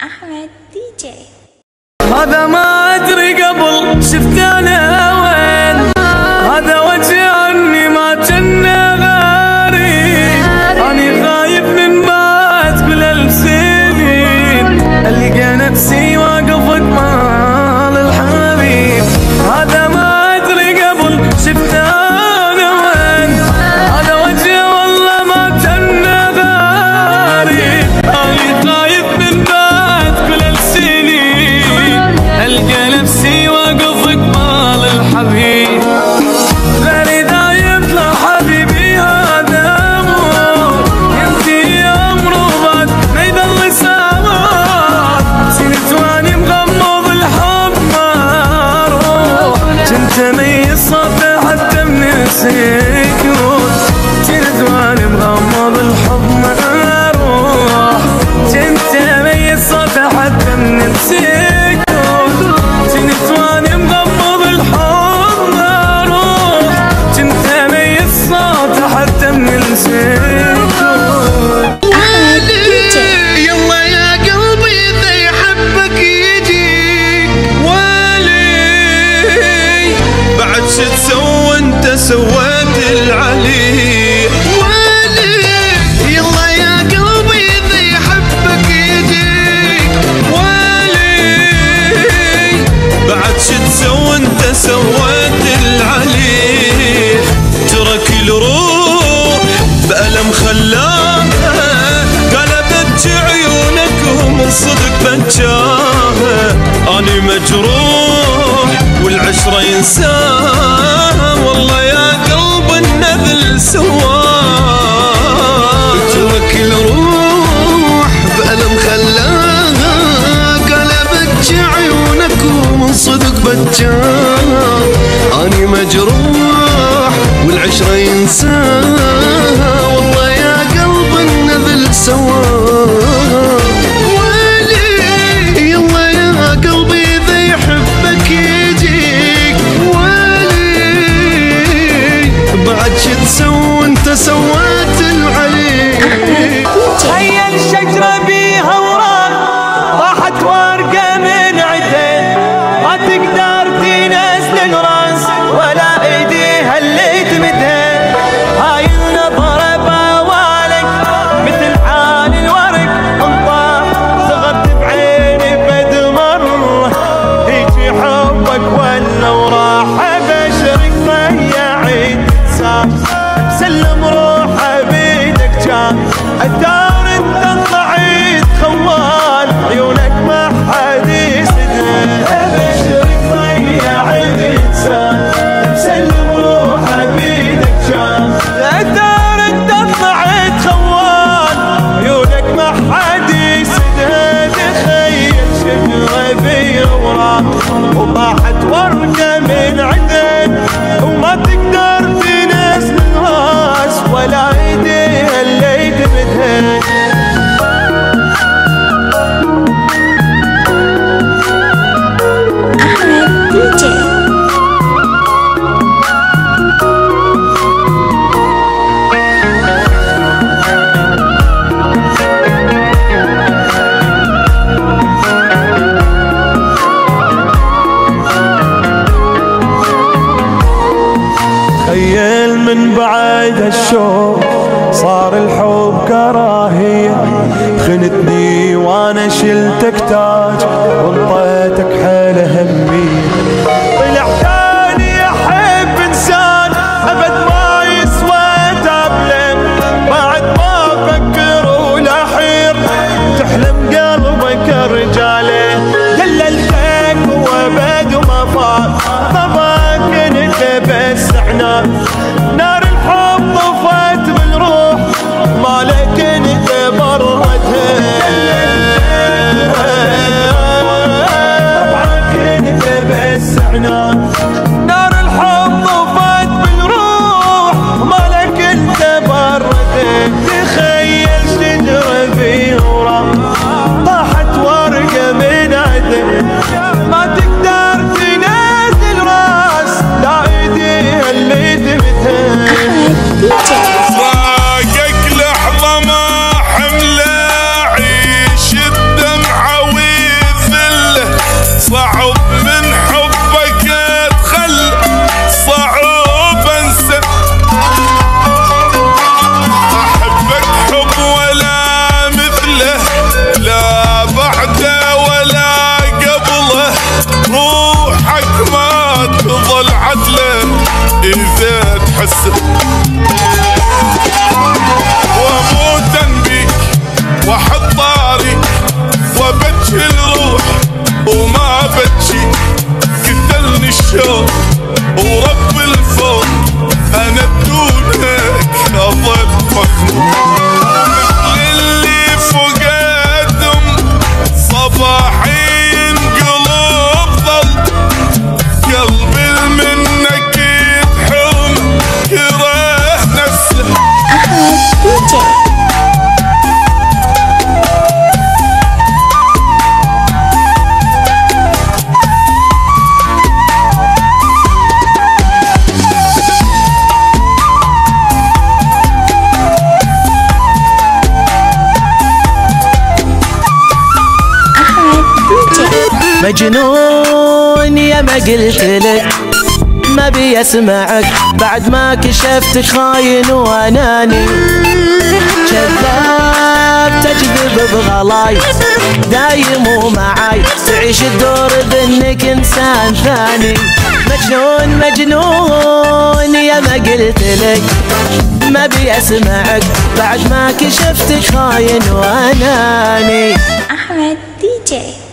أحمد دي جي. هذا ما أدري قبل شفت أنا وين، هذا وجه عني ما جنى غاري، أني خايف من بعد كل السنين ألقى نفسي واقف مال الحبيب. هذا ما أدري قبل شفت أنا وين، هذا وجه والله ما جنى غاري، أني خايف من بعد كل السنين ألقى نفسي واقف قبال الحبيب. غيري دايم لا حبيبي هذا أمور ينتهي أمره بعد ما يبلغ ساعات، سنت واني مغمض الحب ما أروح، كنت أميز صوته حتى من السكوت، كنت واني مغمض الحب ما أروح، كنت أميز صوته حتى من السكوت، يلا يا قلبي إذا يحبك يجيك ولي، بعد شو تسوي انت سويت العلي ولي. يلا يا قلبي إذا يحبك يجيك ولي، بعد شو تسوي انت سويت العلي. ترك الروح بألم خلاها قلبت عيونك ومن صدق بجاها، أني مجروح والعشرة ينساها، والله يا قلب النذل سواها. ترك الروح بألم خلاها قلبت عيونك ومن صدق بجاها، أني مجروح والعشرة ينساها، والله يا قلب النذل سواها. ولي يلا يا قلبي إذا يحبك يجيك ولي، بعد شو تسوي انت سويت العلي. هيا الشجرة بيها وراء طاحت ورقة من عدين، ما تقدر تنزل الراس ولا ايديها اللي تمدها، هاي النظرة بوالك مثل حال الورق انطاح، صغرت بعيني بدمر يجي حبك ولا وراح، ابشرك ضيعت ساعة سلم روحه بيدك كان، الدار انت طلعت خوال عيونك ما حد يسدها، ابشرك ضيعت انسان سلم روحه بيدك كان، الدار انت طلعت خوال عيونك ما حد يسدها. تخيل شجرة بيها وراك وطاحت ورقة من عدن، وما تقدر تنزل الراس ولا ايديها اللي تمدها. أحمد دي جي. تخيل من بعد هالشوق صار الحب كراهية، خنتني وانا شلتك تاج وانطيتك حيل همية، طلع تاني احب انسان ابد ما يسوى تابله، بعد ما افكر ولا حير تحلم قلبك رجاله، دللتك وابد وما فات طبعك انت بس عناد، نار الحب طفت بالروح مالك انت بردها، طبعك انت مجنون يا ما قلت لك ما بي اسمعك بعد ما كشفتك خاين واناني كذاب تجذب بغلاي دايم ومعاي تعيش الدور بانك انسان ثاني مجنون مجنون يا ما قلت لك ما بي اسمعك بعد ما كشفتك خاين واناني أحمد دي جي.